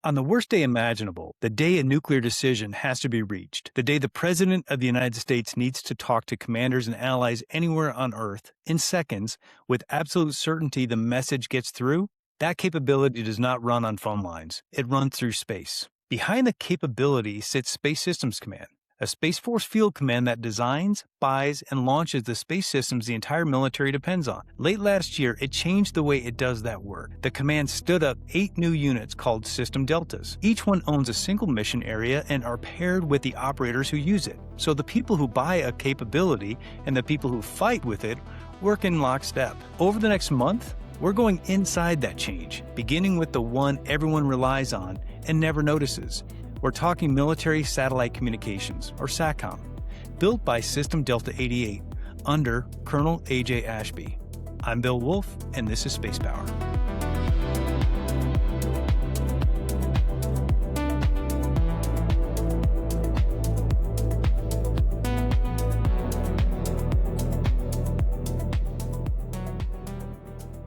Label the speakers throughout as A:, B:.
A: On the worst day imaginable, the day a nuclear decision has to be reached, the day the President of the United States needs to talk to commanders and allies anywhere on Earth in seconds with absolute certainty the message gets through, that capability does not run on phone lines. It runs through space. Behind the capability sits Space Systems Command, a Space Force field command that designs, buys, and launches the space systems the entire military depends on. Late last year, it changed the way it does that work. The command stood up 8 new units called System Deltas. Each one owns a single mission area and are paired with the operators who use it. So the people who buy a capability and the people who fight with it work in lockstep. Over the next month, we're going inside that change, beginning with the one everyone relies on and never notices. We're talking military satellite communications, or SATCOM, built by System Delta 88 under Colonel A.J. Ashby. I'm Bill Woolf, and this is Spacepower.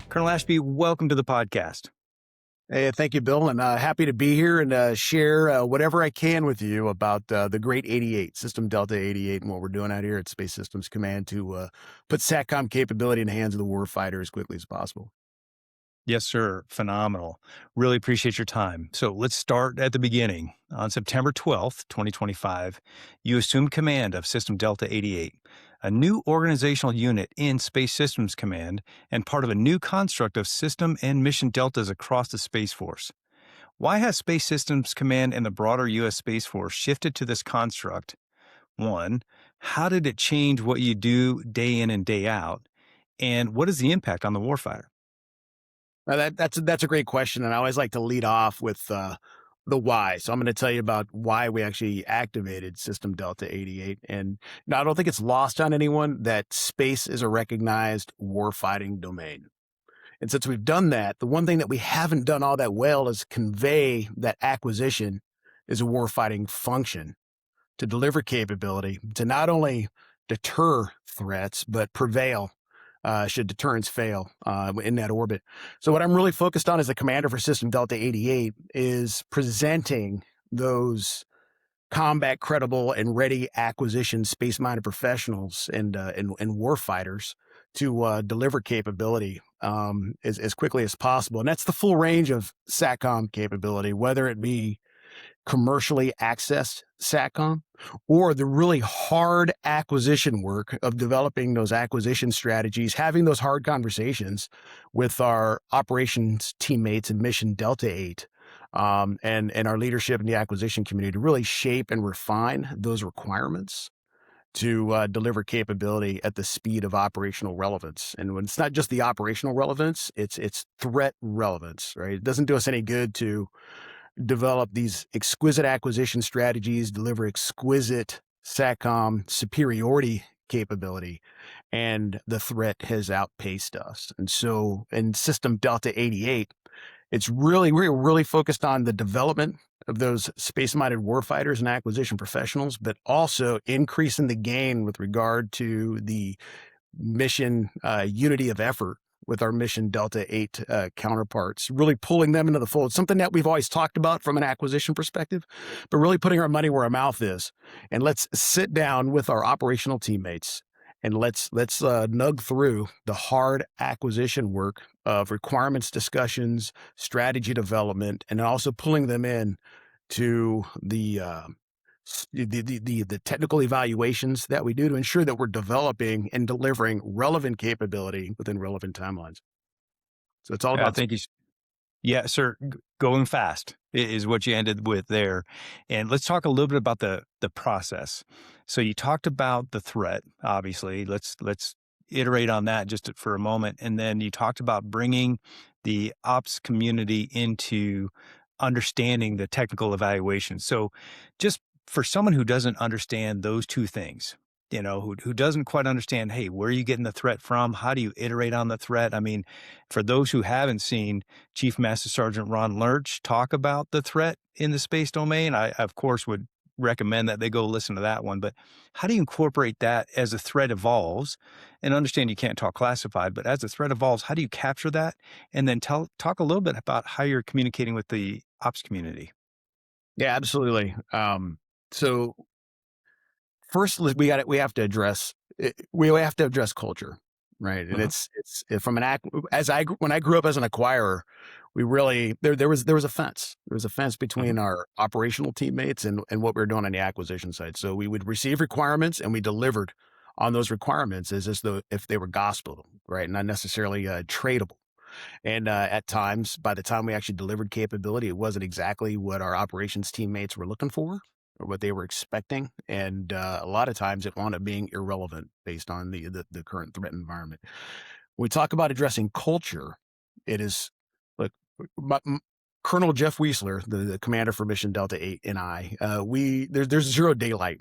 A: Colonel Ashby, welcome to the podcast.
B: Hey, thank you, Bill, and happy to be here and share whatever I can with you about the great 88, System Delta 88, and what we're doing out here at Space Systems Command to put SATCOM capability in the hands of the warfighter as quickly as possible.
A: Yes, sir. Phenomenal. Really appreciate your time. So let's start at the beginning. On September 12th, 2025, you assumed command of System Delta 88, a new organizational unit in Space Systems Command and part of a new construct of system and mission deltas across the Space Force. Why has Space Systems Command and the broader U.S. Space Force shifted to this construct? 1, how did it change what you do day in and day out? And what is the impact on the warfighter?
B: That's a great question, and I always like to lead off with the why. So I'm going to tell you about why we actually activated System Delta 88. And now I don't think it's lost on anyone that space is a recognized warfighting domain. And since we've done that, the one thing that we haven't done all that well is convey that acquisition is a warfighting function to deliver capability to not only deter threats, but prevail should deterrence fail in that orbit. So what I'm really focused on as a commander for System Delta 88 is presenting those combat credible and ready acquisition space-minded professionals and warfighters to deliver capability as quickly as possible. And that's the full range of SATCOM capability, whether it be commercially accessed SATCOM or the really hard acquisition work of developing those acquisition strategies, having those hard conversations with our operations teammates in Mission Delta 8 and our leadership in the acquisition community to really shape and refine those requirements to deliver capability at the speed of operational relevance. And when it's not just the operational relevance, it's threat relevance, right? It doesn't do us any good to develop these exquisite acquisition strategies, deliver exquisite SATCOM superiority capability, and the threat has outpaced us. And so in System Delta 88, we're really focused on the development of those space-minded warfighters and acquisition professionals, but also increasing the gain with regard to the mission unity of effort with our Mission Delta 8 counterparts, really pulling them into the fold. Something that we've always talked about from an acquisition perspective, but really putting our money where our mouth is. And let's sit down with our operational teammates and let's nug through the hard acquisition work of requirements discussions, strategy development, and also pulling them in to the technical evaluations that we do to ensure that we're developing and delivering relevant capability within relevant timelines. So it's all about.
A: Thank you. Yeah, sir. Going fast is what you ended with there. And let's talk a little bit about the process. So you talked about the threat, obviously. Let's iterate on that just for a moment. And then you talked about bringing the ops community into understanding the technical evaluation. So just for someone who doesn't understand those two things, who doesn't quite understand, hey, where are you getting the threat from? How do you iterate on the threat? I mean, for those who haven't seen Chief Master Sergeant Ron Lurch talk about the threat in the space domain, I, of course, would recommend that they go listen to that one. But how do you incorporate that as a threat evolves? And understand you can't talk classified, but as the threat evolves, how do you capture that? And then talk a little bit about how you're communicating with the ops community.
B: Yeah, absolutely. So first, we have to address culture, right? And
A: Uh-huh.
B: it's from when I grew up as an acquirer, we really there was a fence. There was a fence
A: Mhm.
B: between our operational teammates and what we were doing on the acquisition side. So we would receive requirements and we delivered on those requirements as though if they were gospel, right? Not necessarily tradable. And at times, by the time we actually delivered capability, it wasn't exactly what our operations teammates were looking for or what they were expecting. And a lot of times it wound up being irrelevant based on the current threat environment. When we talk about addressing culture, it is, look, my, m- Colonel Jeff Weisler, the commander for Mission Delta 8, and I, there's zero daylight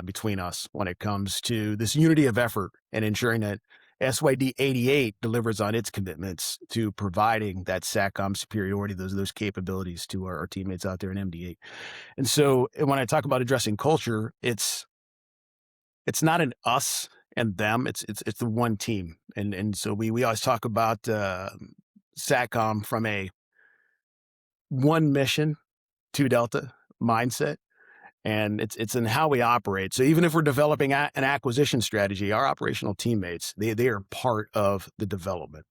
B: between us when it comes to this unity of effort and ensuring that SYD 88 delivers on its commitments to providing that SATCOM superiority, those capabilities to our teammates out there in MD8. And so when I talk about addressing culture, it's not an us and them. It's the one team. And so we always talk about SATCOM from a one mission, two Delta mindset. And it's in how we operate. So even if we're developing an acquisition strategy, our operational teammates, they are part of the development.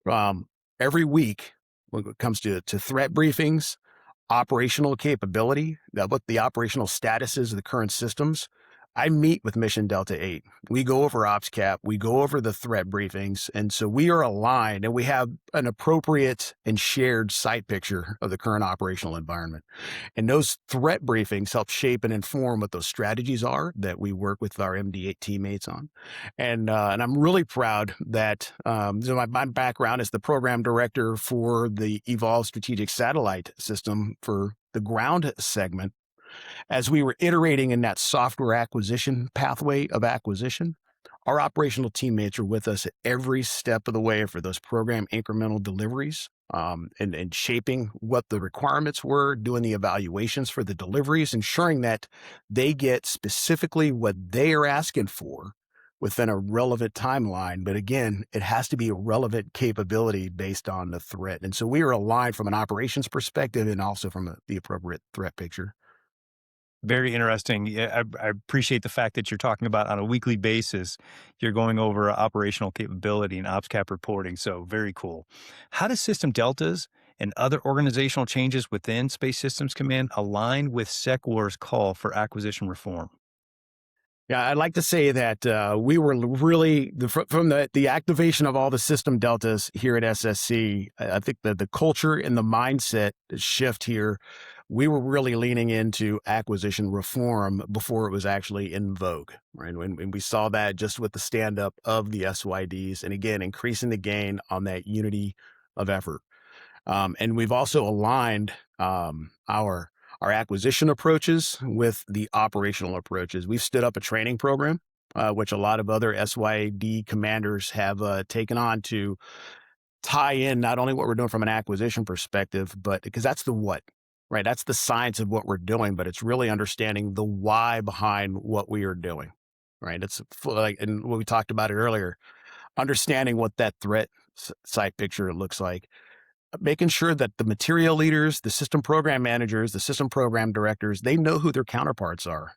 B: Um, every week when it comes to threat briefings, operational capability, what the operational status is of the current systems, I meet with Mission Delta 8. We go over ops cap, we go over the threat briefings, and so we are aligned and we have an appropriate and shared sight picture of the current operational environment. And those threat briefings help shape and inform what those strategies are that we work with our MD8 teammates on. And I'm really proud that so my background is the program director for the Evolve Strategic Satellite System for the ground segment. As we were iterating in that software acquisition pathway of acquisition, our operational teammates are with us at every step of the way for those program incremental deliveries, and shaping what the requirements were, doing the evaluations for the deliveries, ensuring that they get specifically what they are asking for within a relevant timeline. But again, it has to be a relevant capability based on the threat. And so we are aligned from an operations perspective and also from the appropriate threat picture.
A: Very interesting. Yeah, I appreciate the fact that you're talking about on a weekly basis, you're going over operational capability and ops cap reporting. So very cool. How does system deltas and other organizational changes within Space Systems Command align with SecWar's call for acquisition reform?
B: Yeah, I'd like to say that we were really from the activation of all the system deltas here at SSC. I think that the culture and the mindset shift here, we were really leaning into acquisition reform before it was actually in vogue, right? When we saw that just with the stand up of the SYDs, and again increasing the gain on that unity of effort. And we've also aligned our acquisition approaches with the operational approaches. We've stood up a training program, which a lot of other SYD commanders have taken on to tie in not only what we're doing from an acquisition perspective, but because that's the what, right? That's the science of what we're doing, but it's really understanding the why behind what we are doing, right? It's like, and what we talked about it earlier, understanding what that threat site picture looks like, making sure that the material leaders, the system program managers, the system program directors, they know who their counterparts are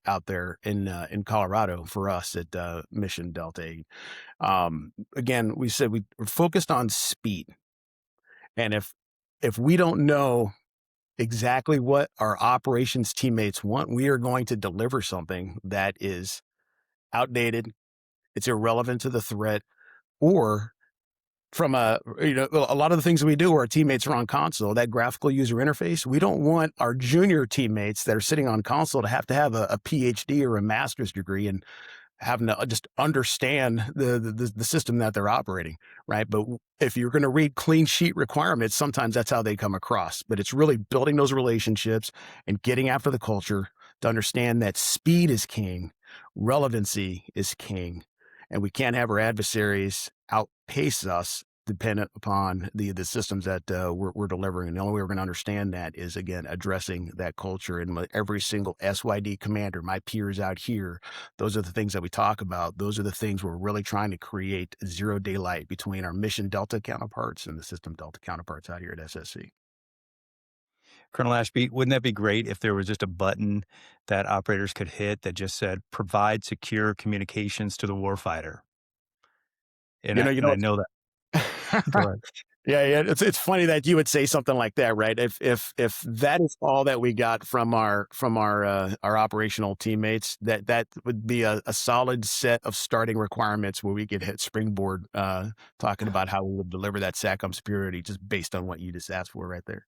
B: out there in Colorado for us at Mission Delta 8. Again, we said we're focused on speed, and if we don't know exactly what our operations teammates want, we are going to deliver something that is outdated, it's irrelevant to the threat, or from a lot of the things we do where our teammates are on console, that graphical user interface, we don't want our junior teammates that are sitting on console to have a PhD or a master's degree and having to just understand the system that they're operating, right? But if you're going to read clean sheet requirements, sometimes that's how they come across. But it's really building those relationships and getting after the culture to understand that speed is king, relevancy is king, and we can't have our adversaries outpace us dependent upon the systems that we're delivering. And the only way we're going to understand that is, again, addressing that culture. And every single SYD commander, my peers out here, those are the things that we talk about. Those are the things we're really trying to create zero daylight between our mission Delta counterparts and the system Delta counterparts out here at SSC.
A: Colonel Ashby, wouldn't that be great if there was just a button that operators could hit that just said, provide secure communications to the warfighter? And
B: You know,
A: I,
B: you
A: and
B: know,
A: I know that. Go ahead.
B: yeah. It's funny that you would say something like that, right? If that is all that we got from our operational teammates, that would be a solid set of starting requirements where we could hit springboard, talking about how we would deliver that SATCOM security just based on what you just asked for right there.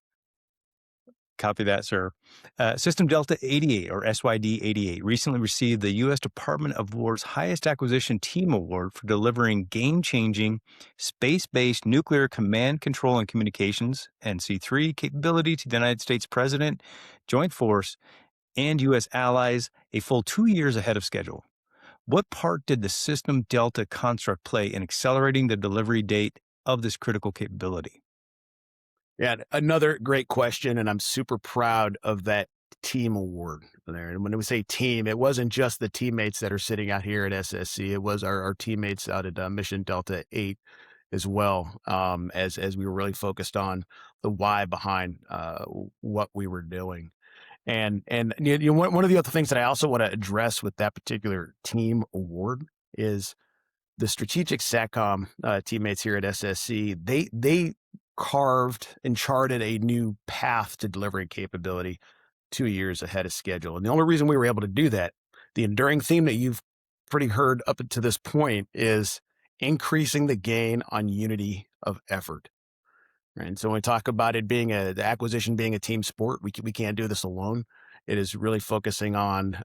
A: Copy that, sir. System Delta 88, or SYD 88, recently received the U.S. Department of War's highest acquisition team award for delivering game-changing, space-based nuclear command, control, and communications, NC3, capability to the United States President, Joint Force, and U.S. allies a full 2 years ahead of schedule. What part did the System Delta construct play in accelerating the delivery date of this critical capability?
B: Yeah, another great question, and I'm super proud of that team award there. And when we say team, it wasn't just the teammates that are sitting out here at SSC. It was our teammates out at Mission Delta 8 as well, as we were really focused on the why behind what we were doing. And one of the other things that I also want to address with that particular team award is the strategic SATCOM teammates here at SSC. They carved and charted a new path to delivering capability 2 years ahead of schedule. And the only reason we were able to do that, the enduring theme that you've pretty heard up to this point, is increasing the gain on unity of effort. Right? And so when we talk about it being the acquisition being a team sport, we can't do this alone. It is really focusing on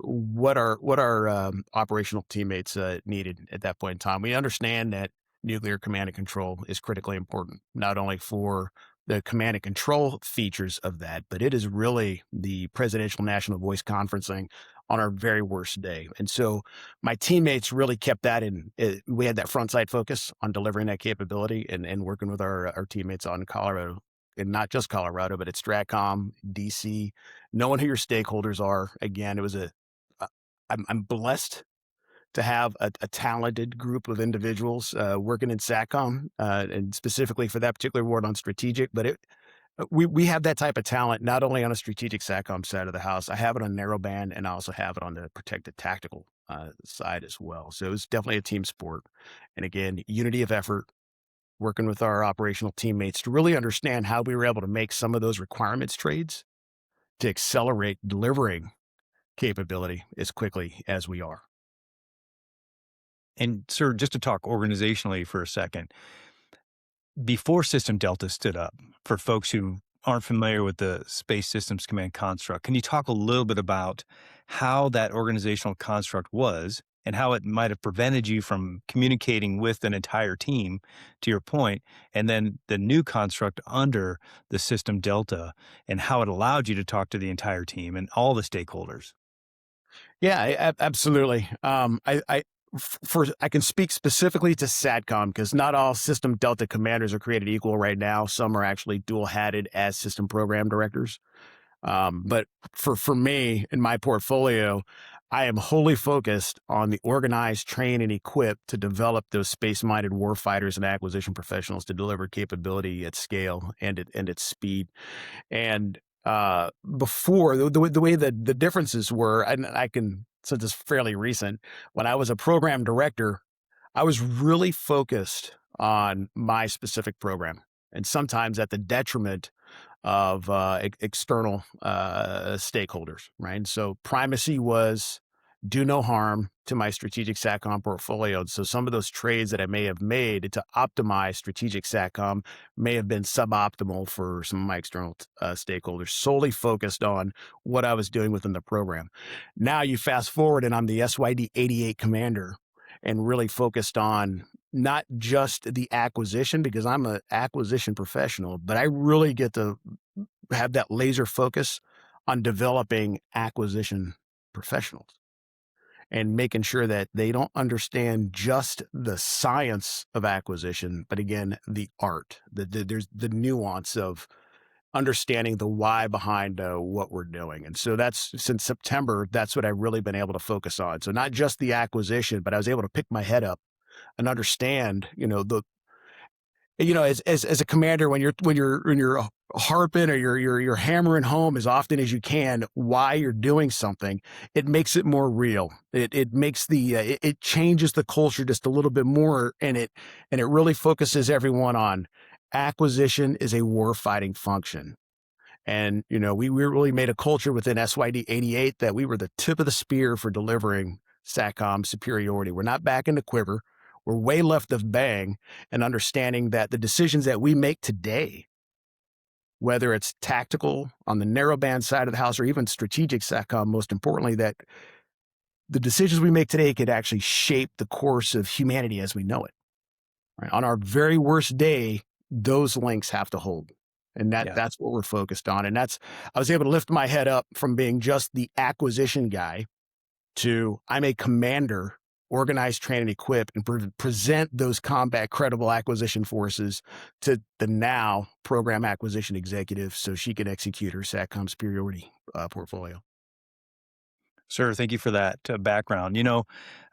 B: what our operational teammates needed at that point in time. We understand that nuclear command and control is critically important, not only for the command and control features of that, but it is really the presidential national voice conferencing on our very worst day. And so my teammates really kept that in. We had that front side focus on delivering that capability and working with our teammates on Colorado, and not just Colorado, but at STRATCOM, DC, knowing who your stakeholders are. Again, it was I'm blessed to have a talented group of individuals working in SATCOM, and specifically for that particular award on strategic. But we have that type of talent not only on a strategic SATCOM side of the house. I have it on narrowband, and I also have it on the protected tactical side as well. So it's definitely a team sport. And again, unity of effort, working with our operational teammates to really understand how we were able to make some of those requirements trades to accelerate delivering capability as quickly as we are.
A: And, sir, just to talk organizationally for a second, before System Delta stood up, for folks who aren't familiar with the Space Systems Command construct, can you talk a little bit about how that organizational construct was and how it might have prevented you from communicating with an entire team, to your point, and then the new construct under the System Delta and how it allowed you to talk to the entire team and all the stakeholders?
B: Yeah, absolutely. I can speak specifically to SATCOM because not all System Delta commanders are created equal right now. Some are actually dual-hatted as system program directors. But for me in my portfolio, I am wholly focused on the organize, train, and equip to develop those space-minded warfighters and acquisition professionals to deliver capability at scale and at speed. And before the way that the differences were, and I can, since it's fairly recent, when I was a program director, I was really focused on my specific program, and sometimes at the detriment of external stakeholders, right? So primacy was do no harm to my strategic SATCOM portfolio. So some of those trades that I may have made to optimize strategic SATCOM may have been suboptimal for some of my external stakeholders, solely focused on what I was doing within the program. Now you fast forward and I'm the SYD 88 commander and really focused on not just the acquisition, because I'm an acquisition professional, but I really get to have that laser focus on developing acquisition professionals. and making sure that they don't understand just the science of acquisition, but again, the art, there's the nuance of understanding the why behind what we're doing. And so that's since September, that's what I've really been able to focus on. So not just the acquisition, but I was able to pick my head up and understand, as a commander, when you're harping or you're hammering home as often as you can why you're doing something, it makes it more real. It makes it changes the culture just a little bit more, and it really focuses everyone on acquisition is a war fighting function. And we really made a culture within SYD 88 that we were the tip of the spear for delivering SATCOM superiority. We're not back in the quiver. We're way left of bang, and understanding that the decisions that we make today, whether it's tactical on the narrowband side of the house or even strategic SATCOM, most importantly, that the decisions we make today could actually shape the course of humanity as we know it. Right? On our very worst day, those links have to hold. And that's what we're focused on. And I was able to lift my head up from being just the acquisition guy to I'm a commander, organize, train, and equip, and present those combat credible acquisition forces to the now program acquisition executive so she can execute her SATCOM superiority portfolio.
A: Sure. Thank you for that background.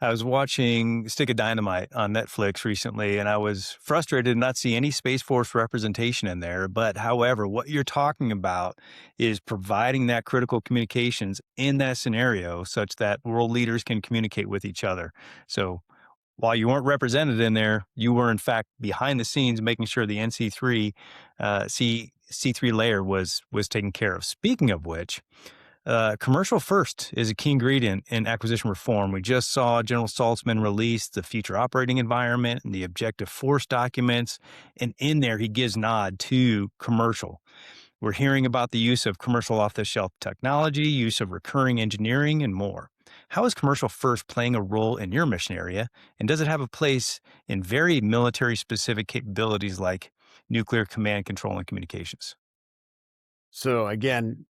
A: I was watching Stick of Dynamite on Netflix recently, and I was frustrated to not see any Space Force representation in there. But however, what you're talking about is providing that critical communications in that scenario such that world leaders can communicate with each other. So while you weren't represented in there, you were in fact behind the scenes making sure the NC3 C3 layer was taken care of. Speaking of which, commercial first is a key ingredient in acquisition reform. We just saw General Saltzman release the future operating environment and the objective force documents, and in there he gives nod to commercial. We're hearing about the use of commercial off-the-shelf technology, use of recurring engineering, and more. How is commercial first playing a role in your mission area, and does it have a place in very military-specific capabilities like nuclear command, control, and communications?
B: So again,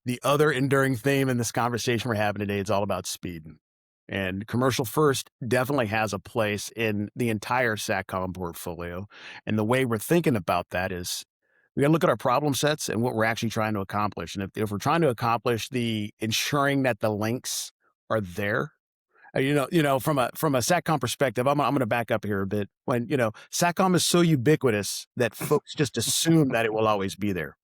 B: the other enduring theme in this conversation we're having today is all about speed. And commercial first definitely has a place in the entire SATCOM portfolio. And the way we're thinking about that is we got to look at our problem sets and what we're actually trying to accomplish. And if we're trying to accomplish the ensuring that the links are there, from a SATCOM perspective, I'm going to back up here a bit. When SATCOM is so ubiquitous that folks just assume that it will always be there.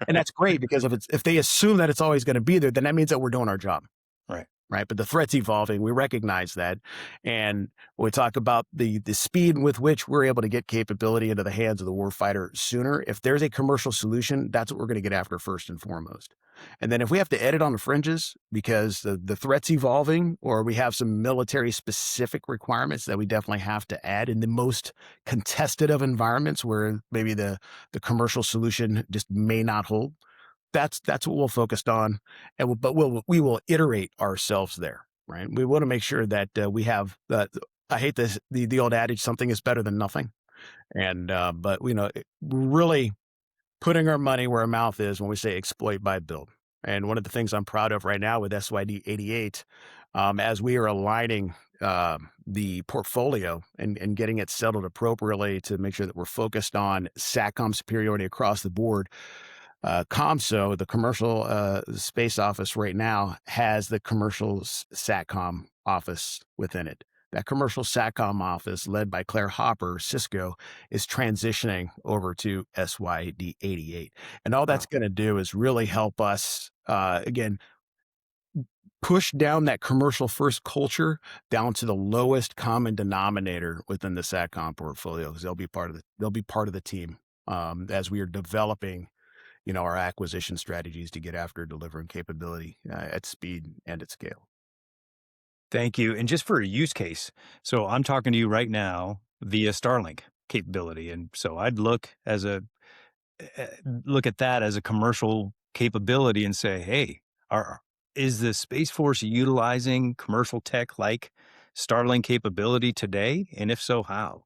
B: And that's great because if they assume that it's always going to be there, then that means that we're doing our job. Right. But the threat's evolving. We recognize that. And when we talk about the speed with which we're able to get capability into the hands of the warfighter sooner, if there's a commercial solution, that's what we're going to get after first and foremost. And then if we have to edit on the fringes because the threat's evolving, or we have some military specific requirements that we definitely have to add in the most contested of environments where maybe the commercial solution just may not hold, that's what we'll focus on, and we will iterate ourselves there, right? We want to make sure that we have that. I hate this the old adage, something is better than nothing, and but really putting our money where our mouth is when we say exploit by build. And one of the things I'm proud of right now with SYD 88, as we are aligning the portfolio and getting it settled appropriately to make sure that we're focused on SATCOM superiority across the board. ComSo, the commercial space office right now, has the commercial SATCOM office within it. That commercial SATCOM office, led by Claire Hopper, Cisco, is transitioning over to SYD 88. And all that's going to do is really help us, again, push down that commercial first culture down to the lowest common denominator within the SATCOM portfolio, because they'll be part of the team as we are developing our acquisition strategies to get after delivering capability at speed and at scale.
A: Thank you. And just for a use case, so I'm talking to you right now via Starlink capability. And so I'd look at that as a commercial capability and say, hey, is the Space Force utilizing commercial tech like Starlink capability today? And if so, how?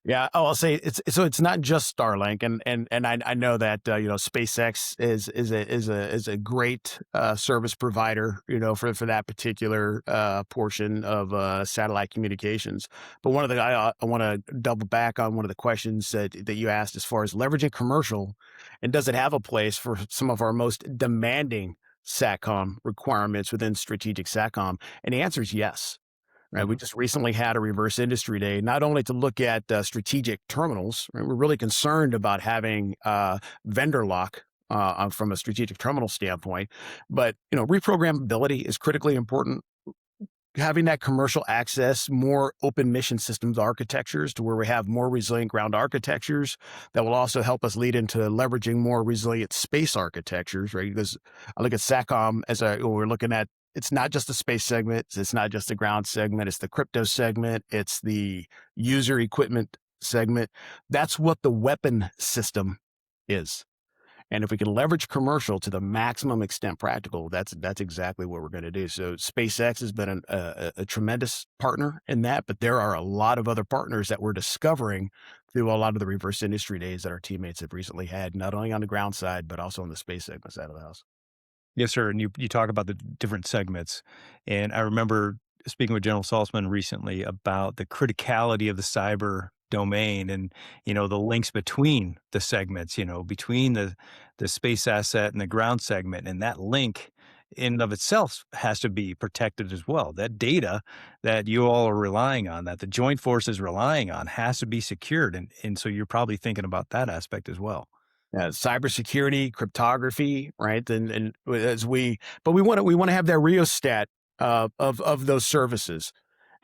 B: Yeah. Oh, I'll say it's not just Starlink, and I know that SpaceX is a great service provider, for that particular portion of satellite communications. But one of the I want to double back on one of the questions that you asked as far as leveraging commercial, and does it have a place for some of our most demanding SATCOM requirements within strategic SATCOM? And the answer is yes. Right, we
A: Mhm.
B: just recently had a reverse industry day, not only to look at strategic terminals. Right, we're really concerned about having vendor lock from a strategic terminal standpoint, but reprogrammability is critically important. Having that commercial access, more open mission systems architectures to where we have more resilient ground architectures that will also help us lead into leveraging more resilient space architectures, right? Because I look at SATCOM we're looking at, it's not just the space segment, it's not just the ground segment, it's the crypto segment, it's the user equipment segment. That's what the weapon system is. And if we can leverage commercial to the maximum extent practical, that's exactly what we're going to do. So SpaceX has been a tremendous partner in that, but there are a lot of other partners that we're discovering through a lot of the reverse industry days that our teammates have recently had, not only on the ground side, but also on the space segment side of the house.
A: Yes, sir. And you talk about the different segments. And I remember speaking with General Saltzman recently about the criticality of the cyber domain and, the links between the segments, between the space asset and the ground segment. And that link in and of itself has to be protected as well. That data that you all are relying on, that the joint force is relying on, has to be secured. And so you're probably thinking about that aspect as well.
B: Cybersecurity, cryptography, right? And but we want to have that rheostat of those services.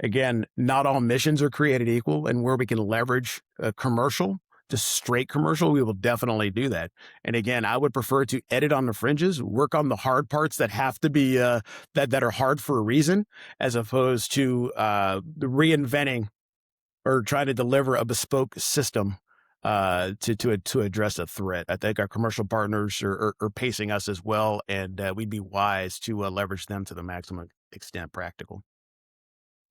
B: Again, not all missions are created equal, and where we can leverage commercial, just straight commercial, we will definitely do that. And again, I would prefer to edit on the fringes, work on the hard parts that have to be that are hard for a reason, as opposed to reinventing or trying to deliver a bespoke system to address a threat. I think our commercial partners are pacing us as well, and we'd be wise to leverage them to the maximum extent practical.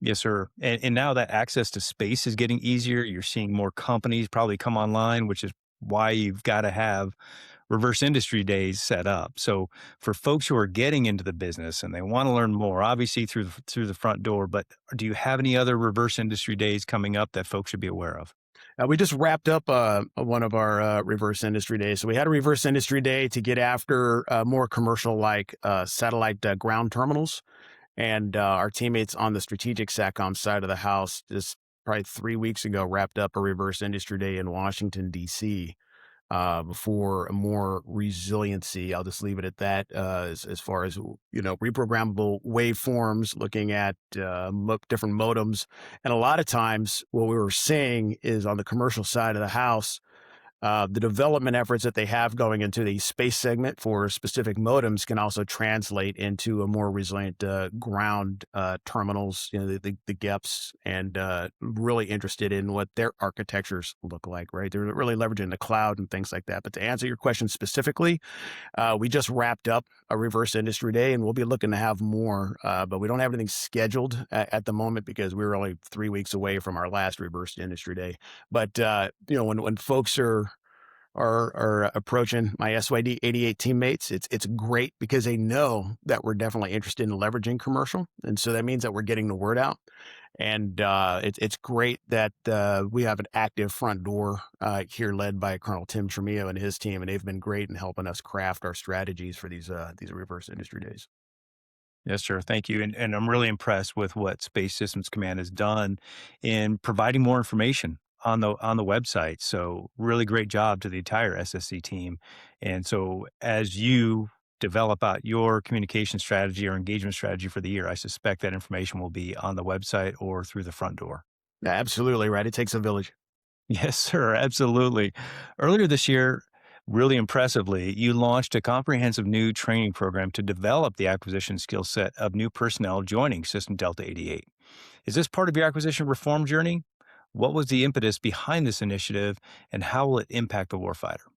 A: Yes, sir. And now that access to space is getting easier, you're seeing more companies probably come online, which is why you've got to have reverse industry days set up. So for folks who are getting into the business and they want to learn more, obviously through the front door, but do you have any other reverse industry days coming up that folks should be aware of?
B: We just wrapped up one of our reverse industry days. So we had a reverse industry day to get after more commercial like satellite ground terminals. And our teammates on the strategic SATCOM side of the house just probably 3 weeks ago wrapped up a reverse industry day in Washington, D.C. For more resiliency. I'll just leave it at that. As far as reprogrammable waveforms, looking at different modems, and a lot of times what we were seeing is on the commercial side of the house, the development efforts that they have going into the space segment for specific modems can also translate into a more resilient ground terminals, the GEPs, and really interested in what their architectures look like, right? They're really leveraging the cloud and things like that. But to answer your question specifically, we just wrapped up a reverse industry day, and we'll be looking to have more, but we don't have anything scheduled at the moment because we're only 3 weeks away from our last reverse industry day. But when folks are approaching my SYD 88 teammates, it's great because they know that we're definitely interested in leveraging commercial, and so that means that we're getting the word out. And it's great that we have an active front door here, led by Colonel Tim Tremillo and his team, and they've been great in helping us craft our strategies for these reverse industry days.
A: Yes, sir. Thank you. And I'm really impressed with what Space Systems Command has done in providing more information on the website. So really great job to the entire SSC team. And so as you develop out your communication strategy or engagement strategy for the year, I suspect that information will be on the website or through the front door.
B: Yeah, absolutely right. It takes a village.
A: Yes, sir. Absolutely. Earlier this year, really impressively, you launched a comprehensive new training program to develop the acquisition skill set of new personnel joining System Delta 88. Is this part of your acquisition reform journey? What was the impetus behind this initiative, and how will it impact the warfighter?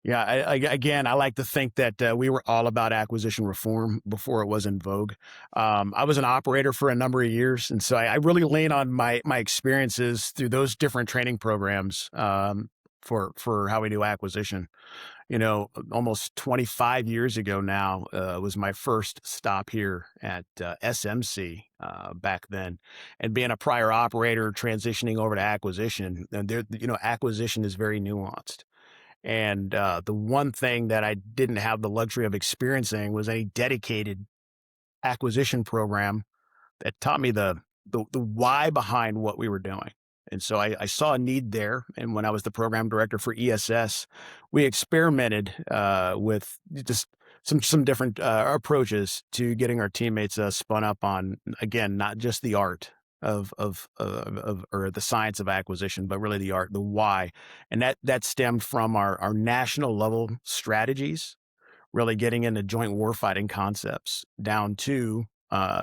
B: Yeah, again, I like to think that we were all about acquisition reform before it was in vogue. I was an operator for a number of years, and so I really lean on my experiences through those different training programs for how we do acquisition. Almost 25 years ago now was my first stop here at SMC back then, and being a prior operator transitioning over to acquisition. And acquisition is very nuanced. And the one thing that I didn't have the luxury of experiencing was a dedicated acquisition program that taught me the why behind what we were doing. And so I saw a need there. And when I was the program director for ESS, we experimented with just some different approaches to getting our teammates spun up on, again, not just the art of or the science of acquisition, but really the art, the why. And that stemmed from our national level strategies, really getting into joint warfighting concepts down to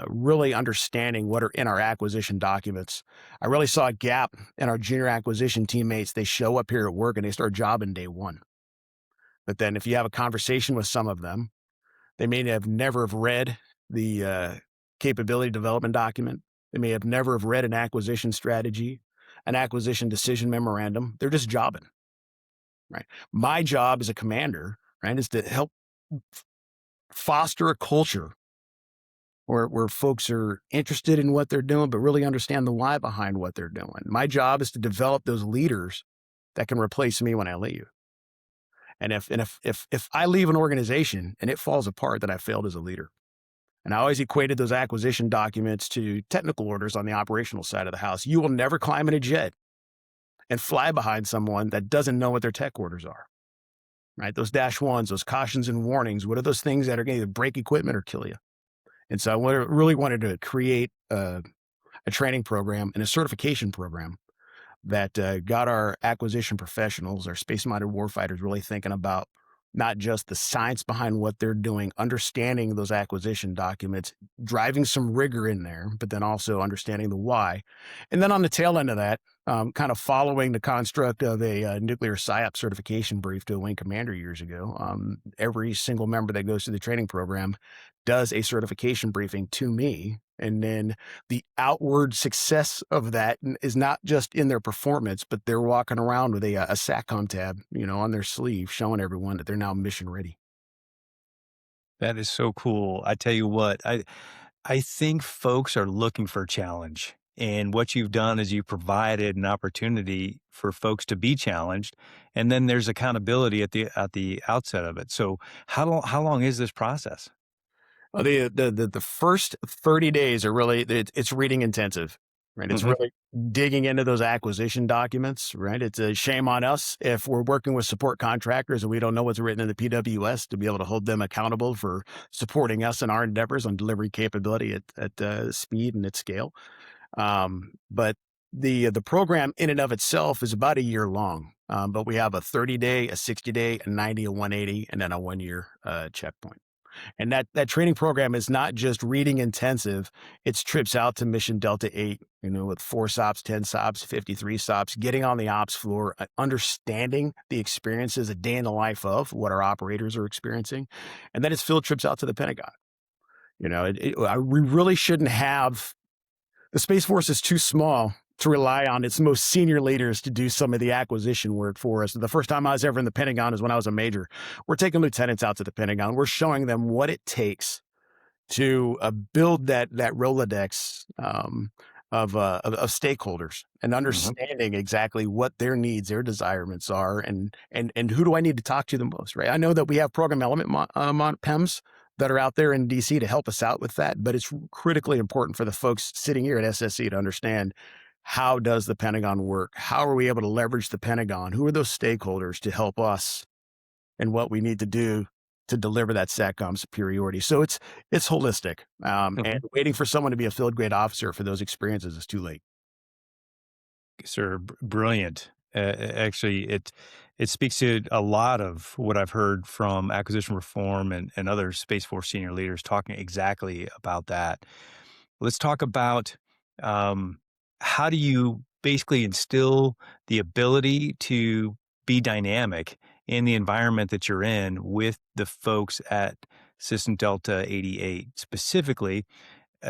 B: really understanding what are in our acquisition documents. I really saw a gap in our junior acquisition teammates. They show up here at work and they start jobbing day one. But then if you have a conversation with some of them, they may have never have read the capability development document. They may have never have read an acquisition strategy, an acquisition decision memorandum. They're just jobbing, right? My job as a commander, right, is to help foster a culture where folks are interested in what they're doing, but really understand the why behind what they're doing. My job is to develop those leaders that can replace me when I leave. And if I leave an organization and it falls apart, then I failed as a leader. And I always equated those acquisition documents to technical orders on the operational side of the house. You will never climb in a jet and fly behind someone that doesn't know what their tech orders are, right? Those dash ones, those cautions and warnings, what are those things that are going to break equipment or kill you? And so I really wanted to create a training program and a certification program that got our acquisition professionals, our space-minded warfighters, really thinking about not just the science behind what they're doing, understanding those acquisition documents, driving some rigor in there, but then also understanding the why. And then on the tail end of that, kind of following the construct of a nuclear PSYOP certification brief to a wing commander years ago, every single member that goes through the training program does a certification briefing to me. And then the outward success of that is not just in their performance, but they're walking around with a SATCOM tab, on their sleeve, showing everyone that they're now mission ready.
A: That is so cool. I tell you what, I think folks are looking for a challenge. And what you've done is you provided an opportunity for folks to be challenged, and then there's accountability at the outset of it. So how long is this process?
B: Well, the first 30 days are really, it's reading intensive, right? It's
A: Mhm.
B: really digging into those acquisition documents, right? It's a shame on us if we're working with support contractors and we don't know what's written in the PWS to be able to hold them accountable for supporting us in our endeavors on delivery capability at speed and at scale. But the program in and of itself is about a year long, but we have a 30-day, a 60-day, a 90, a 180, and then a 1 year checkpoint. And that training program is not just reading intensive. It's trips out to Mission Delta 8, with 4 stops, 10 stops, 53 stops, getting on the ops floor, understanding the experiences, a day in the life of what our operators are experiencing. And then it's field trips out to the Pentagon. We really shouldn't have, the Space Force is too small to rely on its most senior leaders to do some of the acquisition work for us. The first time I was ever in the Pentagon is when I was a major. We're taking lieutenants out to the Pentagon. We're showing them what it takes to build that Rolodex of stakeholders and
A: Mhm.
B: understanding exactly what their needs, their desirements are, and who do I need to talk to the most, right? I know that we have program element PEMs that are out there in DC to help us out with that, but it's critically important for the folks sitting here at SSC to understand, how does the Pentagon work? How are we able to leverage the Pentagon? Who are those stakeholders to help us and what we need to do to deliver that SATCOM superiority? So it's holistic, and
A: Mhm.
B: waiting for someone to be a field grade officer for those experiences is too late.
A: Sir, brilliant. Actually, it speaks to a lot of what I've heard from acquisition reform and other Space Force senior leaders talking exactly about that. Let's talk about um, how do you basically instill the ability to be dynamic in the environment that you're in with the folks at System Delta 88 specifically?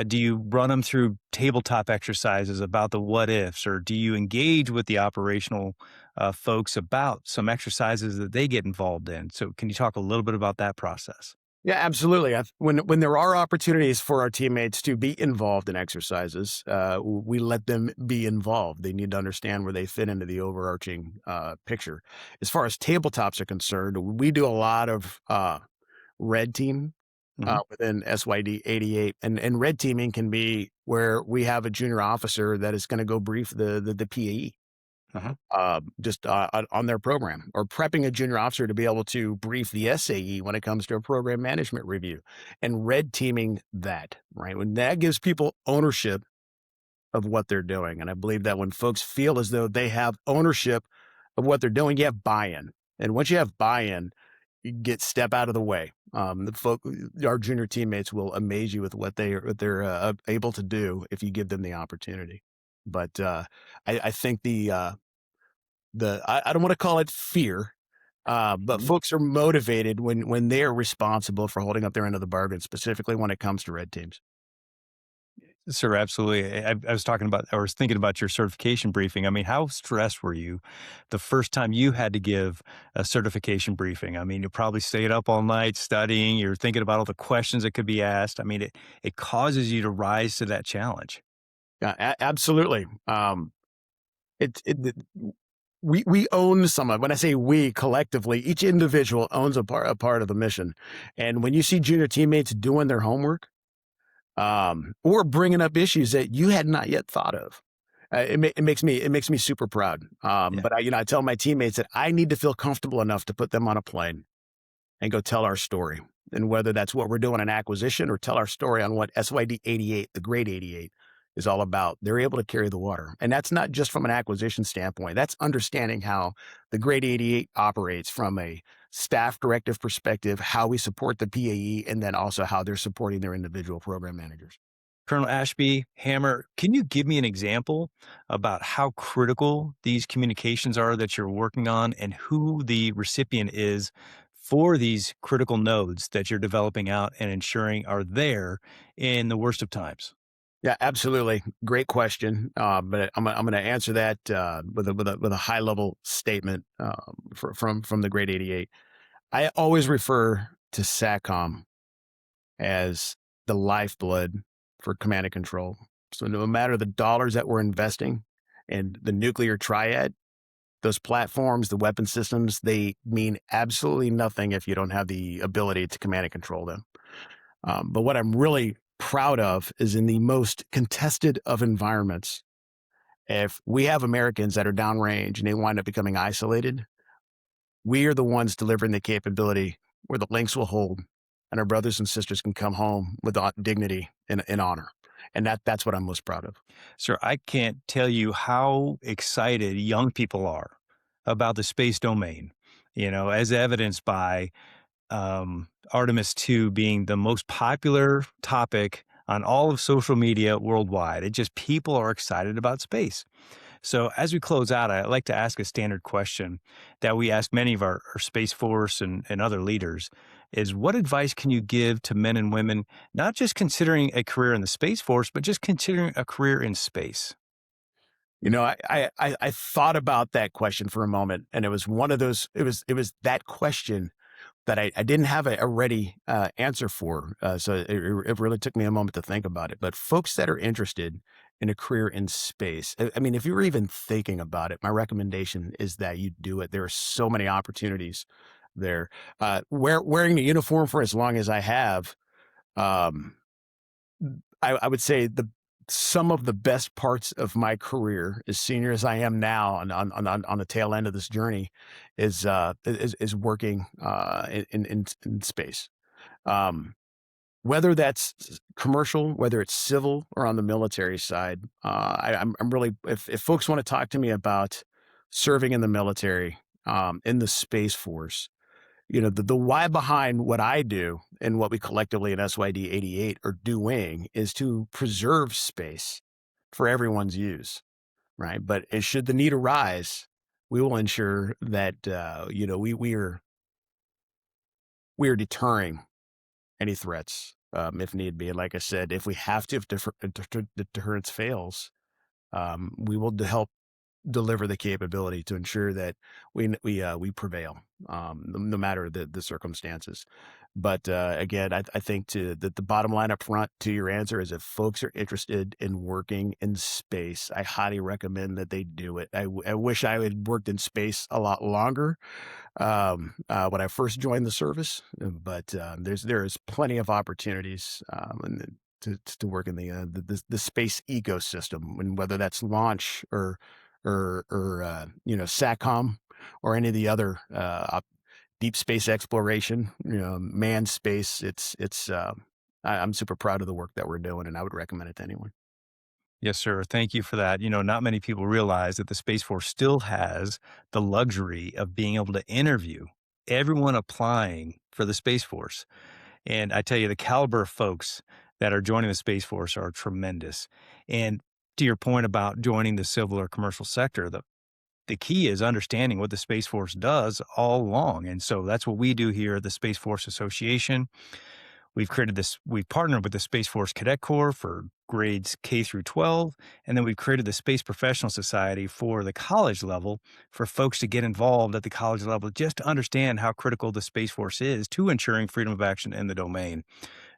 A: Do you run them through tabletop exercises about the what ifs, or do you engage with the operational folks about some exercises that they get involved in? So, can you talk a little bit about that process?
B: Yeah, absolutely. When there are opportunities for our teammates to be involved in exercises, we let them be involved. They need to understand where they fit into the overarching picture. As far as tabletops are concerned, we do a lot of red team
A: Hmm.
B: within SYD 88, and red teaming can be where we have a junior officer that is going to go brief the PAE
A: Uh-huh.
B: just on their program, or prepping a junior officer to be able to brief the SAE when it comes to a program management review, and red teaming that, right? When that gives people ownership of what they're doing. And I believe that when folks feel as though they have ownership of what they're doing, you have buy-in. And once you have buy-in, you get step out of the way. Our junior teammates will amaze you with what they're able to do if you give them the opportunity. But I think I don't want to call it fear, but
A: Mhm.
B: folks are motivated when they are responsible for holding up their end of the bargain, specifically when it comes to red teams.
A: Sir, absolutely. I was talking about, I was thinking about your certification briefing. I mean, how stressed were you the first time you had to give a certification briefing? I mean, you probably stayed up all night studying. You're thinking about all the questions that could be asked. I mean, it causes you to rise to that challenge.
B: Yeah, absolutely. It, it, it- we own some of. When I say we, collectively, each individual owns a part of the mission. And when you see junior teammates doing their homework, or bringing up issues that you had not yet thought of, it makes me super proud.
A: Yeah.
B: But I tell my teammates that I need to feel comfortable enough to put them on a plane and go tell our story. And whether that's what we're doing in acquisition, or tell our story on what SYD 88, the grade 88, is all about, they're able to carry the water. And that's not just from an acquisition standpoint. That's understanding how the grade 88 operates from a staff directive perspective, how we support the PAE, and then also how they're supporting their individual program managers.
A: Colonel Ashby, Hammer, can you give me an example about how critical these communications are that you're working on and who the recipient is for these critical nodes that you're developing out and ensuring are there in the worst of times?
B: Yeah, absolutely. Great question. But I'm going to answer that with a high level statement from the grade 88. I always refer to SATCOM as the lifeblood for command and control. So no matter the dollars that we're investing in the nuclear triad, those platforms, the weapon systems, they mean absolutely nothing if you don't have the ability to command and control them. But what I'm really proud of is, in the most contested of environments, if we have Americans that are downrange and they wind up becoming isolated, we are the ones delivering the capability where the links will hold and our brothers and sisters can come home with dignity and honor. And that's what I'm most proud of.
A: Sir, I can't tell you how excited young people are about the space domain, as evidenced by Artemis 2 being the most popular topic on all of social media worldwide. It just, people are excited about space. So, as we close out, I'd like to ask a standard question that we ask many of our Space Force and other leaders is, what advice can you give to men and women, not just considering a career in the Space Force, but just considering a career in space?
B: I thought about that question for a moment, and it was one of those. It was that question that I didn't have a ready answer for. So it really took me a moment to think about it. But folks that are interested in a career in space, I mean, if you were even thinking about it, my recommendation is that you do it. There are so many opportunities there. Wearing the uniform for as long as I have, um, I would say some of the best parts of my career, as senior as I am now, on the tail end of this journey, is working in space. Um, whether that's commercial, whether it's civil, or on the military side, I'm really, if folks want to talk to me about serving in the military, in the Space Force, the why behind what I do and what we collectively in SYD 88 are doing is to preserve space for everyone's use, right? But should the need arise, we will ensure that, we are deterring any threats, if need be. And like I said, if we have to, if deterrence fails, we will help deliver the capability to ensure that we prevail, no matter the circumstances. But again, I think the bottom line up front to your answer is if folks are interested in working in space, I highly recommend that they do it. I wish I had worked in space a lot longer when I first joined the service, but there is plenty of opportunities to work in the space ecosystem, and whether that's launch or SATCOM or any of the other deep space exploration, manned space. I'm super proud of the work that we're doing, and I would recommend it to anyone.
A: Yes, sir. Thank you for that. Not many people realize that the Space Force still has the luxury of being able to interview everyone applying for the Space Force. And I tell you, the caliber of folks that are joining the Space Force are tremendous. And to your point about joining the civil or commercial sector, the key is understanding what the Space Force does all along. And so that's what we do here at the Space Force Association. We've partnered with the Space Force Cadet Corps for grades K through 12, and then we've created the Space Professional Society for the college level for folks to get involved at the college level, just to understand how critical the Space Force is to ensuring freedom of action in the domain.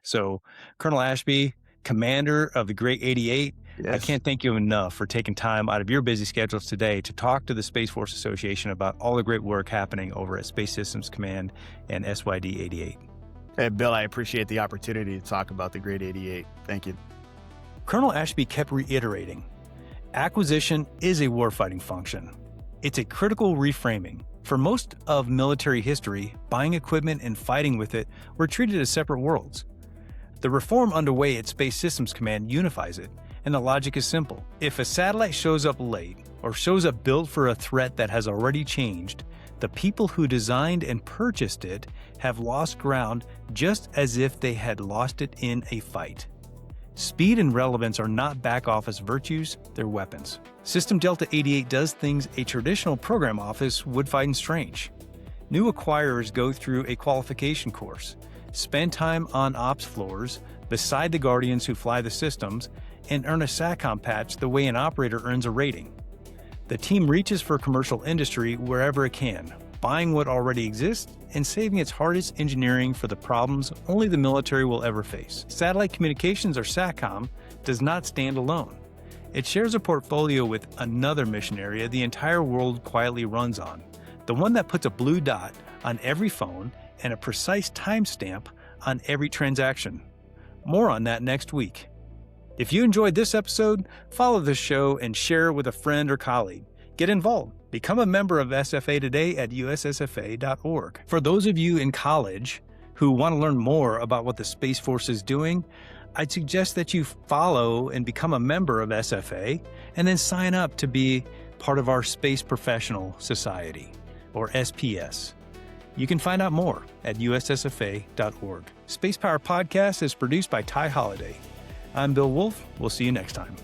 A: So, Colonel Ashby, Commander of the Great 88,
B: Yes.
A: I can't thank you enough for taking time out of your busy schedules today to talk to the Space Force Association about all the great work happening over at Space Systems Command and SYD 88.
B: Hey, Bill, I appreciate the opportunity to talk about the Great 88. Thank you.
A: Colonel Ashby kept reiterating, acquisition is a warfighting function. It's a critical reframing. For most of military history, buying equipment and fighting with it were treated as separate worlds. The reform underway at Space Systems Command unifies it, and the logic is simple. If a satellite shows up late or shows up built for a threat that has already changed, the people who designed and purchased it have lost ground just as if they had lost it in a fight. Speed and relevance are not back office virtues, they're weapons. System Delta 88 does things a traditional program office would find strange. New acquirers go through a qualification course, spend time on ops floors beside the Guardians who fly the systems, and earn a SATCOM patch the way an operator earns a rating. The team reaches for commercial industry wherever it can, buying what already exists and saving its hardest engineering for the problems only the military will ever face. Satellite communications, or SATCOM, does not stand alone. It shares a portfolio with another mission area the entire world quietly runs on, the one that puts a blue dot on every phone and a precise timestamp on every transaction. More on that next week. If you enjoyed this episode, follow this show and share it with a friend or colleague. Get involved. Become a member of SFA today at ussfa.org. For those of you in college who want to learn more about what the Space Force is doing, I'd suggest that you follow and become a member of SFA and then sign up to be part of our Space Professional Society, or SPS. You can find out more at ussfa.org. Spacepower Podcast is produced by Ty Holliday. I'm Bill Woolf. We'll see you next time.